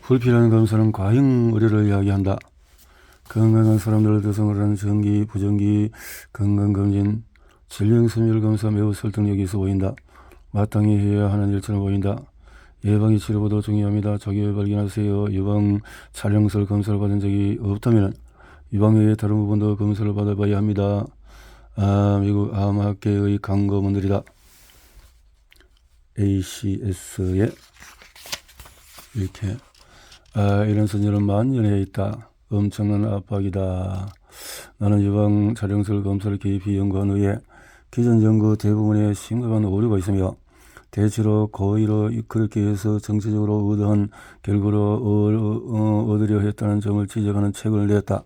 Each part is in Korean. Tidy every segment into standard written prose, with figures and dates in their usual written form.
불필요한 검사는 과잉 의료를 이야기한다. 건강한 사람들을 대상으로 하는 정기, 부정기, 건강검진, 질병선별검사 매우 설득력이 있어 보인다. 마땅히 해야 하는 일처럼 보인다. 예방이 치료보다 중요합니다. 조기에 발견하세요. 예방 촬영설 검사를 받은 적이 없다면 예방 외에 다른 부분도 검사를 받아봐야 합니다. 미국 암학계의 강검원들이다. ACS에 이렇게 이런 선전은 만연해 있다. 엄청난 압박이다. 나는 예방 촬영설 검사를 깊이 연구한 후에 기존 연구 대부분에 심각한 오류가 있으며 대체로 고의로 그렇게 해서 정치적으로 의도한 결과로 얻으려 했다는 점을 지적하는 책을 냈다.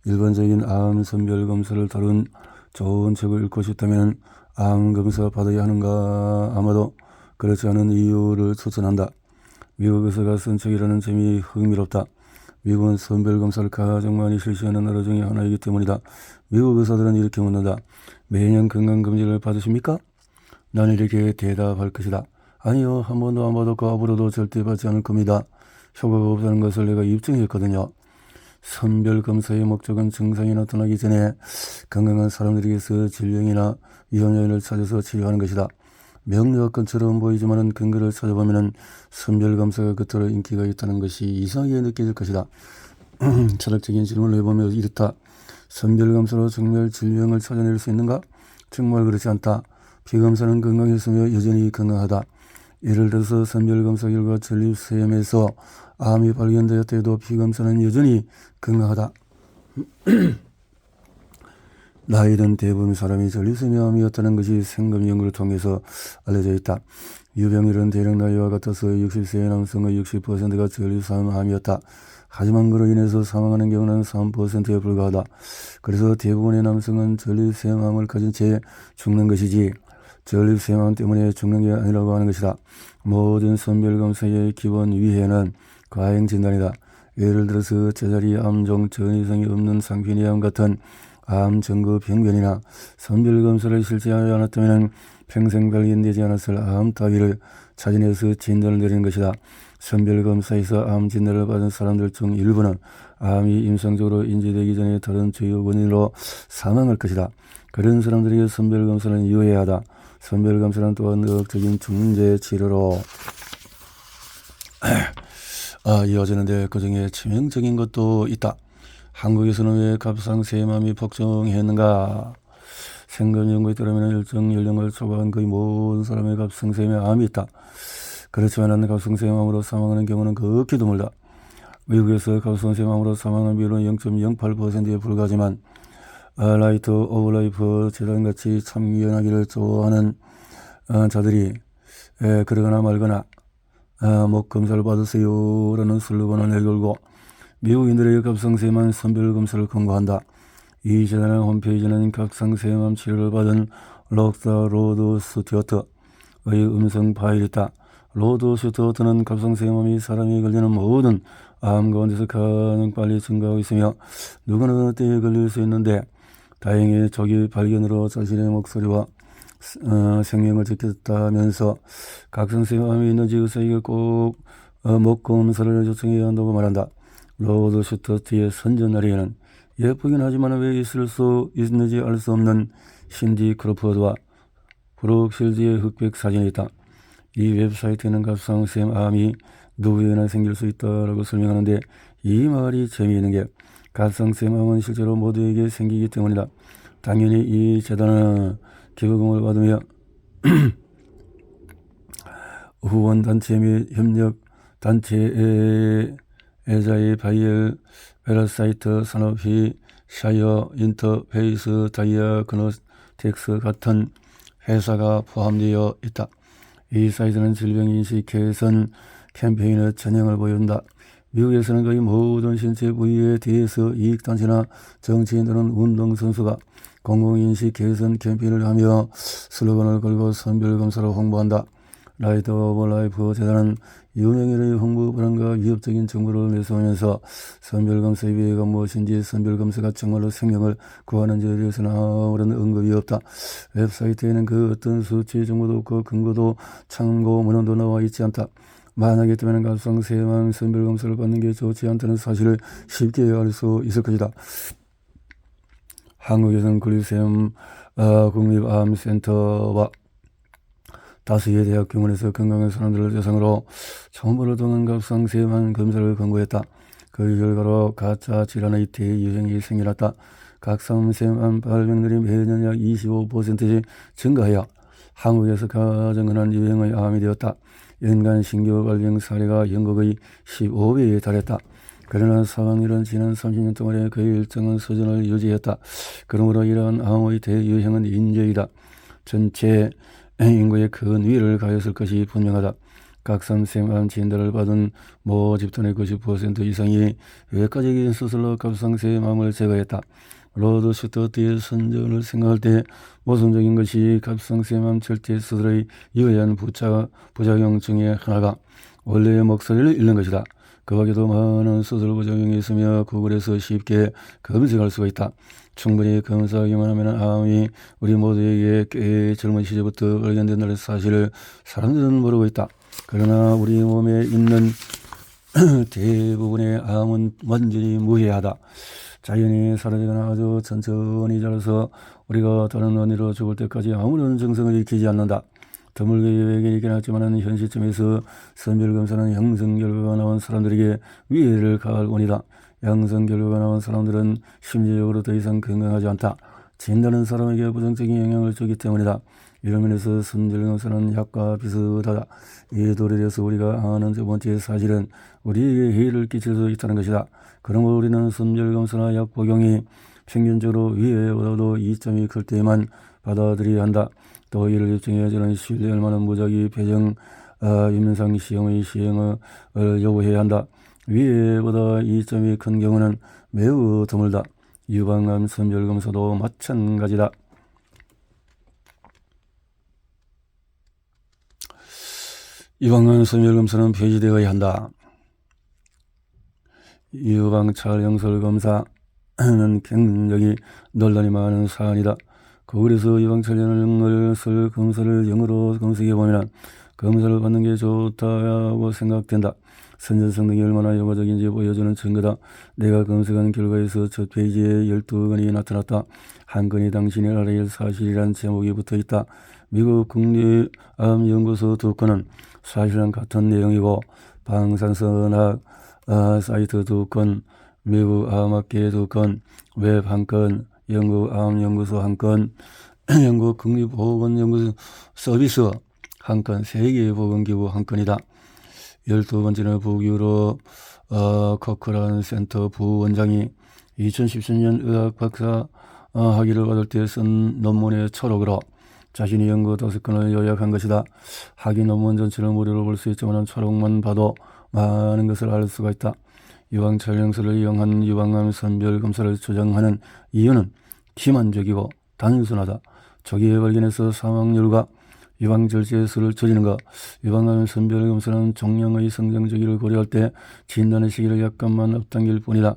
일반적인 암 선별 검사를 다룬 좋은 책을 읽고 싶다면 암 검사 받아야 하는가? 아마도 그렇지 않은 이유를 추천한다. 미국 의사가 쓴 책이라는 점이 흥미롭다. 미국은 선별 검사를 가장 많이 실시하는 나라 중에 하나이기 때문이다. 미국 의사들은 이렇게 묻는다. 매년 건강검진을 받으십니까? 나는 이렇게 대답할 것이다. 아니요, 한 번도 안 받았고 앞으로도 절대 받지 않을 겁니다. 효과가 없다는 것을 내가 입증했거든요. 선별검사의 목적은 증상이 나타나기 전에 건강한 사람들에게서 질병이나 위험 요인을 찾아서 치료하는 것이다. 명료학건처럼 보이지만 근거를 찾아보면 선별검사가 그토록 인기가 있다는 것이 이상하게 느껴질 것이다. 철학적인 질문을 해보며 이렇다. 선별검사로 정말 질병을 찾아낼 수 있는가? 정말 그렇지 않다. 피검사는 건강했으며 여전히 건강하다. 예를 들어서 선별검사 결과 전립선에서 암이 발견되었다 해도 피검사는 여전히 건강하다. 나이든 대부분 사람이 전립선의 암이었다는 것이 생검 연구를 통해서 알려져 있다. 유병률은 대략 나이와 같아서 60세의 남성의 60%가 전립선 암이었다. 하지만 그로 인해서 사망하는 경우는 3%에 불과하다. 그래서 대부분의 남성은 전립선암을 가진 채 죽는 것이지 전립선암 때문에 죽는 게 아니라고 하는 것이다. 모든 선별검사의 기본 위해는 과잉 진단이다. 예를 들어서 제자리 암종 전이성이 없는 상피니암 같은 암 증거 병변이나 선별검사를 실시하지 않았다면 평생 발견되지 않았을 암 따위를 찾아내서 진단을 내리는 것이다. 선별검사에서 암 진단을 받은 사람들 중 일부는 암이 임상적으로 인지되기 전에 다른 주요 원인으로 사망할 것이다. 그런 사람들에게 선별검사는 유해하다. 선별검사는 또한 의학적인 중재 치료로 이어지는데 그중에 치명적인 것도 있다. 한국에서는 왜 갑상선암이 폭증했는가? 생검 연구에 따르면 일정 연령을 초과한 거의 모든 사람의 갑상선에 암이 있다. 그렇지만 갑상선암으로 사망하는 경우는 극히 드물다. 미국에서 갑상선암으로 사망하는 비율은 0.08%에 불과하지만 라이트 오브 라이프 재단같이 참견하기를 좋아하는 자들이 그러거나 말거나 목 검사를 받으세요 라는 슬로건을 내걸고 미국인들에게 갑상선암 선별검사를 권고한다. 이 재단의 홈페이지는 갑상선암 치료를 받은 록사 로드 스튜어트의 음성 파일이 있다. 로드 스튜어트는 갑상선암이 사람이 걸리는 모든 암 가운데서 가장 빨리 증가하고 있으며 누구나 어느 때에 걸릴 수 있는데 다행히 조기 발견으로 자신의 목소리와 생명을 지켰다면서 갑상선암이 있는지 의사에게 꼭 목 검사를 요청해야 한다고 말한다. 로드 스튜어트의 선전날에는 예쁘긴 하지만 왜 있을 수 있는지 알 수 없는 신디 크로포드와 브룩실즈의 흑백 사진이 있다. 이 웹사이트에는 갑상선암이 누구에게나 생길 수 있다라고 설명하는데 이 말이 재미있는 게 갑상선암은 실제로 모두에게 생기기 때문이다. 당연히 이 재단은 기부금을 받으며 후원단체 및 협력단체의 에자이 바이엘 베라사이트 산업이 샤이어 인터페이스 다이아그노스틱스 같은 회사가 포함되어 있다. 이 사이트는 질병인식 개선 캠페인의 전형을 보여준다. 미국에서는 거의 모든 신체 부위에 대해서 이익단체나 정치인들은 운동선수가 공공인식 개선 캠페인을 하며 슬로건을 걸고 선별검사를 홍보한다. 라이트 오브 라이프 재단은 유명인의 홍보 불안과 위협적인 정보를 내세우면서 선별검사의 위해가 무엇인지 선별검사가 정말로 생명을 구하는지에 대해서는 아무런 언급이 없다. 웹사이트에는 그 어떤 수치 정보도 없고 근거도 참고 문헌도 나와 있지 않다. 만하게 되면 갑상 세암 선별검사를 받는 게 좋지 않다는 사실을 쉽게 알 수 있을 것이다. 한국에서는 국립세암 국립암센터와 5개 대학 병원에서 건강한 사람들을 대상으로 처음으로 동안 갑상 세암 검사를 권고했다. 그 결과로 가짜 질환의 대유행이 생겨났다. 갑상 세암 발병률이 매년 약 25%씩 증가하여 한국에서 가장 흔한 유행의 암이 되었다. 연간 신규 발병 사례가 영국의 15배에 달했다. 그러나 사망률은 지난 30년 동안에 거의 일정한 수준을 유지했다. 그러므로 이러한 암의 대유행은 인재이다. 전체 인구에 큰 위를 가했을 것이 분명하다. 갑상세암 진단을 받은 모 집단의 90% 이상이 외과적인 수술로 갑상세암을 제거했다. 로드 슈터트의 선전을 생각할 때 모순적인 것이 갑상세암 절제 수술의 유해한 부작용 중에 하나가 원래의 목소리를 잃는 것이다. 그 밖에도 많은 수술 부작용이 있으며 구글에서 쉽게 검색할 수가 있다. 충분히 검사하기만 하면 암이 우리 모두에게 꽤 젊은 시절부터 발견된다는 사실을 사람들은 모르고 있다. 그러나 우리 몸에 있는 대부분의 암은 완전히 무해하다. 자연이 사라지거나 아주 천천히 자라서 우리가 다른 원인으로 죽을 때까지 아무런 증상을 일으키지 않는다. 드물게 외계인이 있긴 하지만 현 시점에서 선별검사는 양성 결과가 나온 사람들에게 위해를 가할 원이다. 양성 결과가 나온 사람들은 심리적으로 더 이상 건강하지 않다. 진단은 사람에게 부정적인 영향을 주기 때문이다. 이런 면에서 선별검사는 약과 비슷하다. 이에 도래해서 우리가 아는 두 번째 사실은 우리에게 해를 끼칠 수 있다는 것이다. 그러므로 우리는 선별검사나 약 복용이 평균적으로 위해보다도 이점이 클 때만 받아들여야 한다. 또 이를 입증해주는 신뢰할 만한 무작위 배정 임상 시험의 시행을 요구해야 한다. 위해보다 이점이 큰 경우는 매우 드물다. 유방암 선별검사도 마찬가지다. 유방암 선별검사는 폐지되어야 한다. 유방촬영설 검사는 굉장히 논란이 많은 사안이다. 거울에서 유방촬영설 검사를 영어로 검색해보면 검사를 받는 게 좋다고 생각된다. 선전성 등이 얼마나 영어적인지 보여주는 증거다. 내가 검색한 결과에서 첫 페이지에 12건이 나타났다. 한 건이 당신이 알아야 할 사실이란 제목이 붙어있다. 미국 국립암연구소 2건은 사실은 같은 내용이고 방사선학 사이트 2건, 미국 암학계 2건, 웹 1건, 영국 암연구소 1건, 영국 국립보건연구소 서비스 1건, 세계보건기구 1건이다. 12번째는 북유럽 커크란 센터 부원장이 2017년 의학 박사 학위를 받을 때 쓴 논문의 초록으로 자신이 연구 5건을 요약한 것이다. 학위 논문 전체를 무료로 볼 수 있지만 초록만 봐도 많은 것을 알 수가 있다. 유방촬영술을 이용한 유방암 선별검사를 주장하는 이유는 기만적이고 단순하다. 초기에 발견해서 사망률과 유방절제술을 줄이는 것. 유방암 선별검사는 종양의 성장 주기를 고려할 때 진단의 시기를 약간만 앞당길 뿐이다.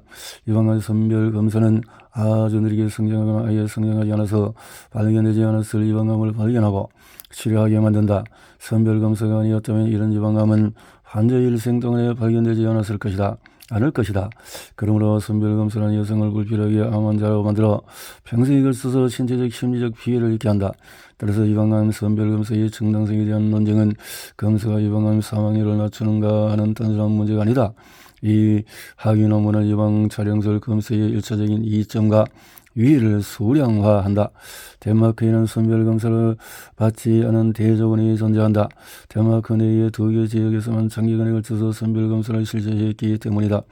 유방암 선별검사는 아주 느리게 성장하거나 아예 성장하지 않아서 발견되지 않았을 유방암을 발견하고 치료하게 만든다. 선별검사가 아니었다면 이런 유방암은 환자의 일생 동안에 발견되지 않을 것이다. 그러므로 선별검사는 여성을 불필요하게 암 환자로 만들어 평생에 걸쳐서 신체적 심리적 피해를 입게 한다. 따라서 유방암 선별검사의 정당성에 대한 논쟁은 검사가 유방암 사망률을 낮추는가 하는 단순한 문제가 아니다. 이 학위 논문은 유방촬영술 검사의 1차적인 이점과 위해를 수량화한다. 덴마크에는 선별검사를 받지 않은 대조원이 존재한다. 덴마크 내의 2개 지역에서만 장기간에 걸쳐서 선별검사를 실시했기 때문이다.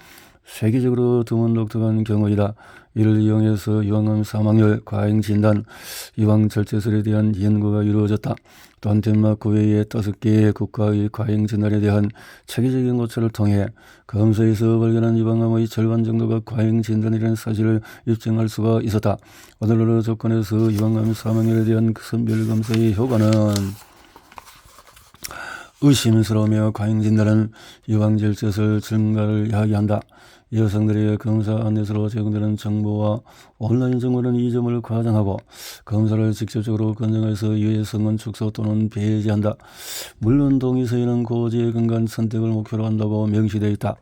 세계적으로 드문 독특한 경우이다. 이를 이용해서 유방암 사망률, 과잉진단, 유방절제술에 대한 연구가 이루어졌다. 또한 덴마크 외의 5개의 국가의 과잉진단에 대한 체계적인 고찰을 통해 검사에서 발견한 유방암의 절반 정도가 과잉진단이라는 사실을 입증할 수가 있었다. 오늘날 조건에서 유방암 사망률에 대한 선별검사의 효과는 의심스러우며 과잉진단은 유방절제술 증가를 야기한다. 여성들에게 검사 안내서로 제공되는 정보와 온라인 정보는 이 점을 과장하고 검사를 직접적으로 권장해서 여성은 축소 또는 배제한다. 물론 동의서에는 고지의 근간 선택을 목표로 한다고 명시되어 있다.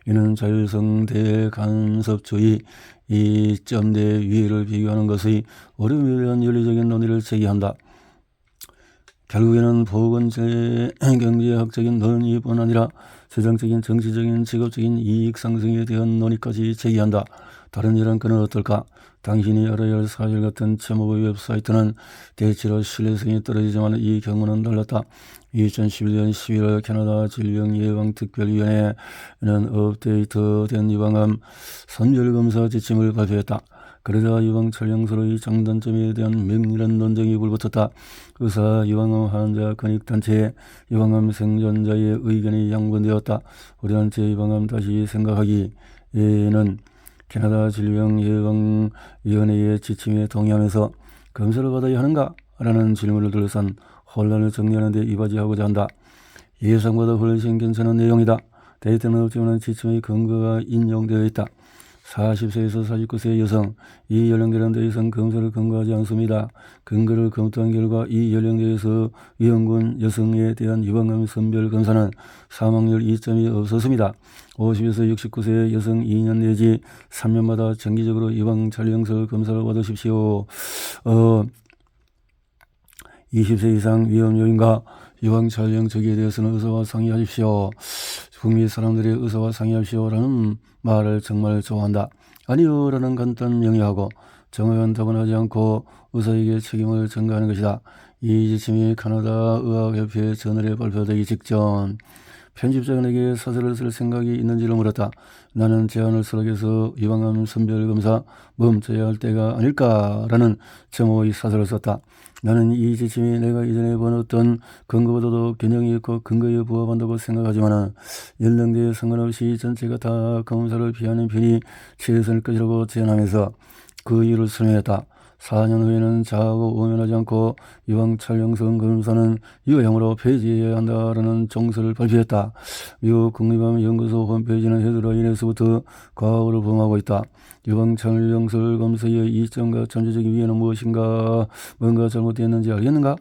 이는 자율성 대간섭주의 이점대 위해를 비교하는 것의 어려움에 대한 윤리적인 논의를 제기한다. 결국에는 보건제 경제학적인 논의뿐 아니라 재정적인, 정치적인, 직업적인 이익 상승에 대한 논의까지 제기한다. 다른 일환건은 어떨까? 당신이 알아야 할 사실 같은 제목의 웹사이트는 대체로 신뢰성이 떨어지지만 이 경우는 달랐다. 2011년 11월 캐나다 질병예방특별위원회는 업데이트된 유방암 선별검사 지침을 발표했다. 그러자 유방 촬영서로의 장단점에 대한 맹렬한 논쟁이 불붙었다. 의사, 유방암 환자, 권익단체, 유방암 생존자의 의견이 양분되었다. 우리 단체 유방암 다시 생각하기에는 캐나다 질병예방위원회의 지침에 동의하면서 검사를 받아야 하는가? 라는 질문을 둘러싼 혼란을 정리하는 데 이바지하고자 한다. 예상보다 훨씬 괜찮은 내용이다. 데이터는 없지만 지침의 근거가 인용되어 있다. 40세에서 49세 여성, 이 연령대는 더 이상 검사를 권고하지 않습니다. 근거를 검토한 결과 이 연령대에서 위험군 여성에 대한 유방암 선별 검사는 사망률 이점이 없었습니다. 50에서 69세 여성 2년 내지 3년마다 정기적으로 유방 촬영설 검사를 받으십시오. 20세 이상 위험 요인과 유방 촬영 적에 대해서는 의사와 상의하십시오. 북미 사람들이 의사와 상의하십시오라는 말을 정말 좋아한다. 아니요 라는 간단 명의하고 정확한 답은 하지 않고 의사에게 책임을 전가하는 것이다. 이 지침이 캐나다 의학협회 저널에 발표되기 직전 편집장에게 사설을 쓸 생각이 있는지를 물었다. 나는 제안을 수락해서 유방암 선별검사 멈춰야 할 때가 아닐까라는 제목의 사설을 썼다. 나는 이 지침이 내가 이전에 본 어떤 근거보다도 균형이 있고 근거에 부합한다고 생각하지만 연령대에 상관없이 전체가 다 검사를 피하는 편이 최선일 것이라고 제안하면서 그 이유를 설명했다. 4년 후에는 자하고 오면하지 않고 유방 촬영성 검사는 유효형으로 폐지해야 한다라는 정서를 발표했다. 미국 국립암 연구소 홈페이지는 헤드라인에서부터 과거를 범하고 있다. 유방 촬영설 검사의 이점과 잠재적인 위해는 무엇인가? 뭔가 잘못되었는지 알겠는가?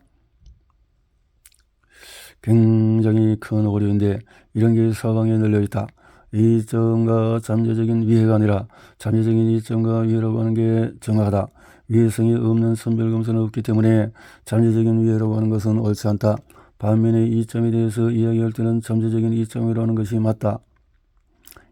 굉장히 큰 오류인데 이런 게 사방에 널려있다. 이점과 잠재적인 위해가 아니라 잠재적인 이점과 위해라고 하는 게 정확하다. 위해성이 없는 선별검사는 없기 때문에 잠재적인 위해라고 하는 것은 옳지 않다. 반면에 이점에 대해서 이야기할 때는 잠재적인 이점이라는 것이 맞다.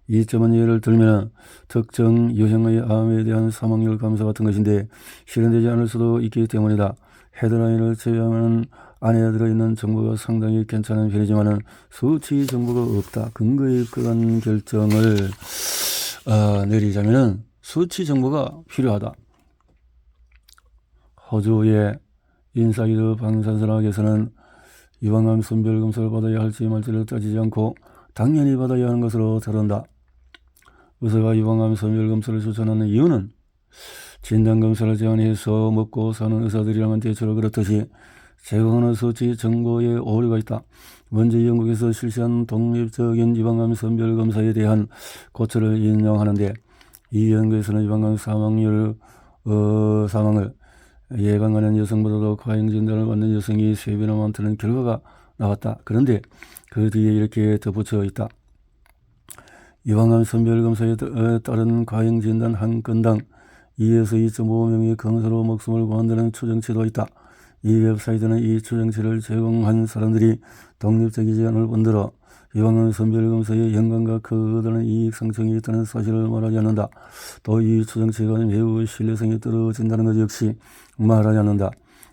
이점은 예를 들면 특정 유형의 암에 대한 사망률 감소 같은 것인데 실현되지 않을 수도 있기 때문이다. 헤드라인을 제외하면 안에 들어있는 정보가 상당히 괜찮은 편이지만 수치 정보가 없다. 근거에 입각한 결정을 내리자면 수치 정보가 필요하다. 호주의 인사이드 방사선학에서는 유방암 선별검사를 받아야 할지 말지를 따지지 않고 당연히 받아야 하는 것으로 다룬다. 의사가 유방암 선별검사를 추천하는 이유는 진단검사를 제한해서 먹고 사는 의사들이라면 대체로 그렇듯이 제공하는 수치 정보에 오류가 있다. 먼저 영국에서 실시한 독립적인 유방암 선별검사에 대한 고초를 인용하는데 이 연구에서는 유방암 사망을 예방하는 여성보다도 과잉 진단을 받는 여성이 3배나 많다는 결과가 나왔다. 그런데 그 뒤에 이렇게 덧붙여 있다. 유방암 선별검사에 따른 과잉 진단 한 건당 2에서 2.5명의 검사로 목숨을 구한다는 추정치도 있다. 이 웹사이트는 이 추정치를 제공한 사람들이 독립적이지 않을 뿐더러 유방암 선별검사의 연관과 커다란 이익 상승이 있다는 사실을 말하지 않는다. 또 이 추정치가 매우 신뢰성이 떨어진다는 것 역시 말하지 않는다.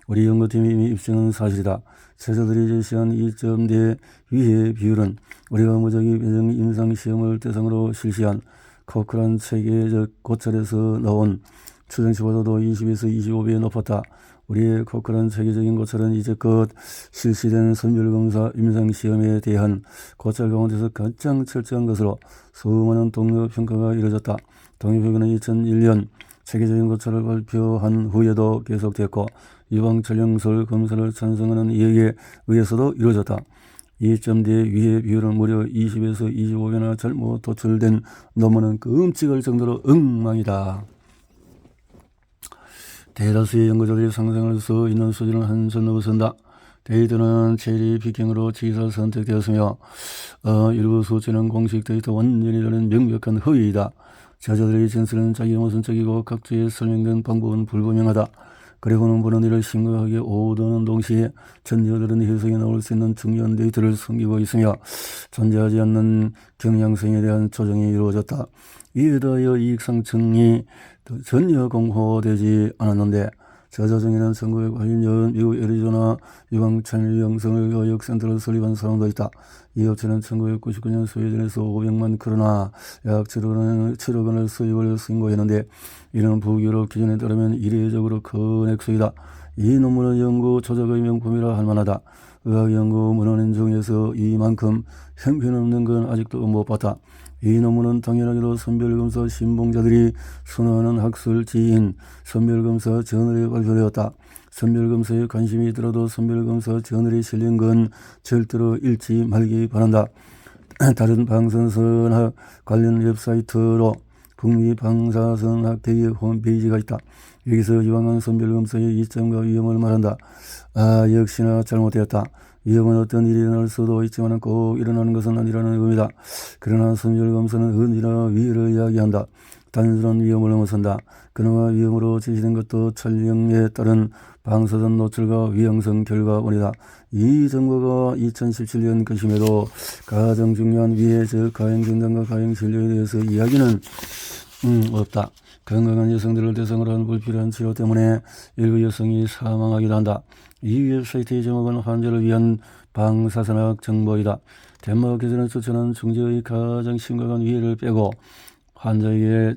우리 연구팀이 이미 입증한 사실이다. 제자들이 제시한 2.4 위해 비율은 우리가 무작위 배정 임상시험을 대상으로 실시한 코크란 체계적 고찰에서 나온 추정치보다도 20에서 25배 높았다. 우리의 코크란 체계적인 고찰은 이제껏 실시된 선별검사 임상시험에 대한 고찰 가운데서 가장 철저한 것으로 수많은 동료 평가가 이루어졌다. 동료평가는 2001년 체계적인 고찰을 발표한 후에도 계속됐고 유방 촬영설 검사를 찬성하는 이에게 의해서도 이루어졌다. 2점대 위의 비율은 무려 20에서 25배나 잘못 도출된 논문은 끔찍할 정도로 엉망이다. 대다수의 연구자들이 상상할 수 있는 수준을 한참 넘어선다. 데이터는 체리 피킹으로 지사 선택되었으며 일부 수치는 공식 데이터 완전히 다른 명백한 허위이다. 저자들의 진술은 자기 모순적이고 각주에 설명된 방법은 불분명하다. 그리고는 보는 이를 심각하게 오도하는 동시에 전자들은 해석에 나올 수 있는 중요한 데이터를 숨기고 있으며 존재하지 않는 경향성에 대한 조정이 이루어졌다. 이에 대하여 이익상층이 전혀 공호되지 않았는데 저자 중에는 1982년 미국 애리조나 유방찬영성을 교육센터를 설립한 사람도 있다. 이 업체는 1999년 스웨덴에서 500만 크로나 약 7억 원의 수익을 신고했는데 이는 부교육 기준에 따르면 이례적으로 큰 액수이다. 이 논문은 연구 조작의 명품이라 할 만하다. 의학 연구 문헌인 중에서 이만큼 형편없는 건 아직도 못 봤다. 이 논문은 당연하게도 선별검사 신봉자들이 선호하는 학술지인 선별검사 저널에 발표되었다. 선별검사에 관심이 있더라도 선별검사 저널에 실린 건 절대로 읽지 말기 바란다. 다른 방사선학 관련 웹사이트로 국립방사선학회의 홈페이지가 있다. 여기서 이방한 선별검사의 이점과 위험을 말한다. 역시나 잘못되었다. 위험은 어떤 일이 일어날 수도 있지만 꼭 일어나는 것은 아니라는 의미다. 그러나 선별검사는 언제나 위해를 이야기한다. 단순한 위험을 넘어선다. 그나마 위험으로 제시된 것도 촬영에 따른 방사선 노출과 위험성 결과원이다. 이 정보가 2017년 것임에도 가장 중요한 위해 즉 가행진단과 가행진료에 대해서 이야기는 없다. 건강한 여성들을 대상으로 한 불필요한 치료 때문에 일부 여성이 사망하기도 한다. 이 웹사이트의 제목은 환자를 위한 방사선학 정보이다. 덴마크 교수는 추천한 중재의 가장 심각한 위해를 빼고 환자에게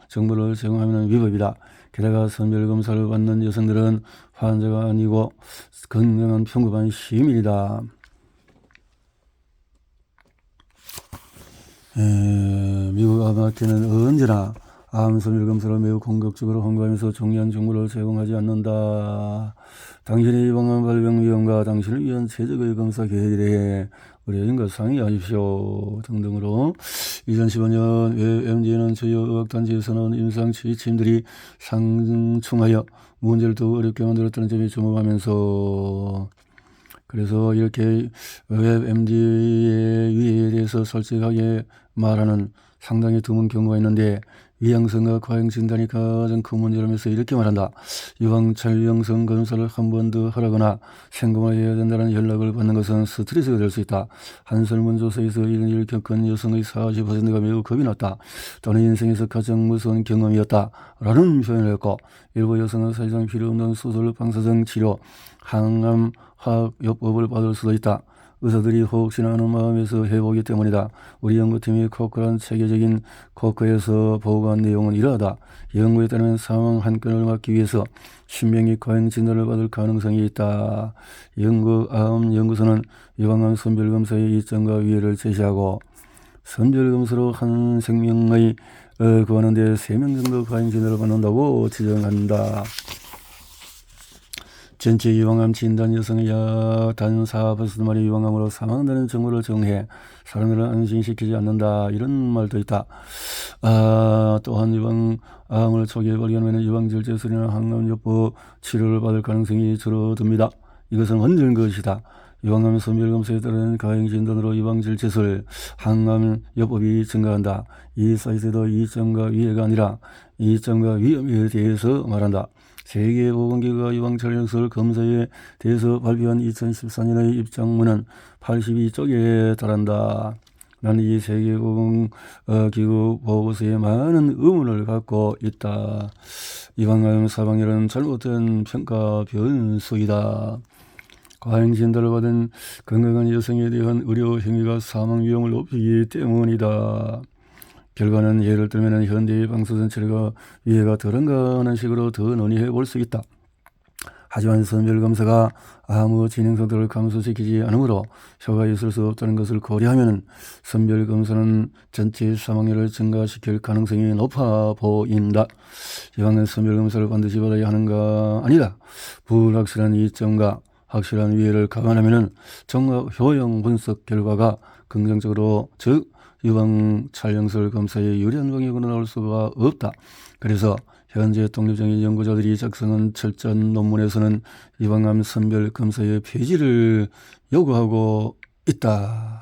정보를 제공하면 위법이다. 게다가 선별검사를 받는 여성들은 환자가 아니고 건강한 평범한 시민이다. 미국 암학회는 언제나 암 선별검사를 매우 공격적으로 홍보하면서 중요한 정보를 제공하지 않는다. 당신의 예방암 발병 위험과 당신을 위한 최적의 검사 계획에 대해 의뢰인과 상의하십시오. 등등으로 2015년 MD는 주요 의학단지에서 나온 임상치의팀들이 상충하여 문제를 더 어렵게 만들었다는 점에 주목하면서 그래서 이렇게 웹MD의 위해에 대해서 솔직하게 말하는 상당히 드문 경우가 있는데 위양성과 과잉진단이 가장 큰 문제라면서 이렇게 말한다. 유방촬영성 검사를 한 번 더 하라거나 생검을 해야 된다는 연락을 받는 것은 스트레스가 될 수 있다. 한 설문조사에서 이런 일을 겪은 여성의 40%가 매우 겁이 났다. 또는 인생에서 가장 무서운 경험이었다. 라는 표현을 했고 일부 여성은 사실상 필요 없는 수술, 방사선 치료, 항암, 화학요법을 받을 수도 있다. 의사들이 혹시나 하는 마음에서 해보기 때문이다. 우리 연구팀이 코크란 체계적인 코크에서 보고한 내용은 이러하다. 연구에 따르면 사망 한 건을 막기 위해서 신병이 과잉 진단을 받을 가능성이 있다. 암 연구소는 유방암 선별검사의 이점과 위해를 제시하고 선별검사로 한 생명의 구하는데 3명 정도 과잉 진단을 받는다고 지정한다. 전체 유방암 진단 여성의 약 단 4%만이 유방암으로 사망한다는 정보를 정해 사람들을 안심시키지 않는다. 이런 말도 있다. 또한 유방암을 초기에 발견하면 유방절제술이나 항암요법 치료를 받을 가능성이 줄어듭니다. 이것은 완전 것이다. 유방암 선별검사에 따른 가행진단으로 유방절제술, 항암요법이 증가한다. 이 사이트도 이점과 위해가 아니라 이점과 위험에 대해서 말한다. 세계보건기구가 유방촬영술 검사에 대해서 발표한 2014년의 입장문은 82쪽에 달한다. 나는 이 세계보건기구 보고서에 많은 의문을 갖고 있다. 유방암 사망률은 잘못된 평가 변수이다. 과잉진단을 받은 건강한 여성에 대한 의료 행위가 사망 위험을 높이기 때문이다. 결과는 예를 들면 현대의 방사선 치료가 위해가 덜한가 하는 식으로 더 논의해 볼 수 있다. 하지만 선별검사가 아무 진행성들을 감소시키지 않으므로 효과가 있을 수 없다는 것을 고려하면 선별검사는 전체 사망률을 증가시킬 가능성이 높아 보인다. 이방은 선별검사를 반드시 받아야 하는가? 아니다. 불확실한 이점과 확실한 위해를 감안하면 정확 효용 분석 결과가 긍정적으로 즉 유방 촬영술 검사에 유리한 방향으로 나올 수가 없다. 그래서 현재 독립적인 연구자들이 작성한 철저한 논문에서는 유방암 선별 검사의 폐지를 요구하고 있다.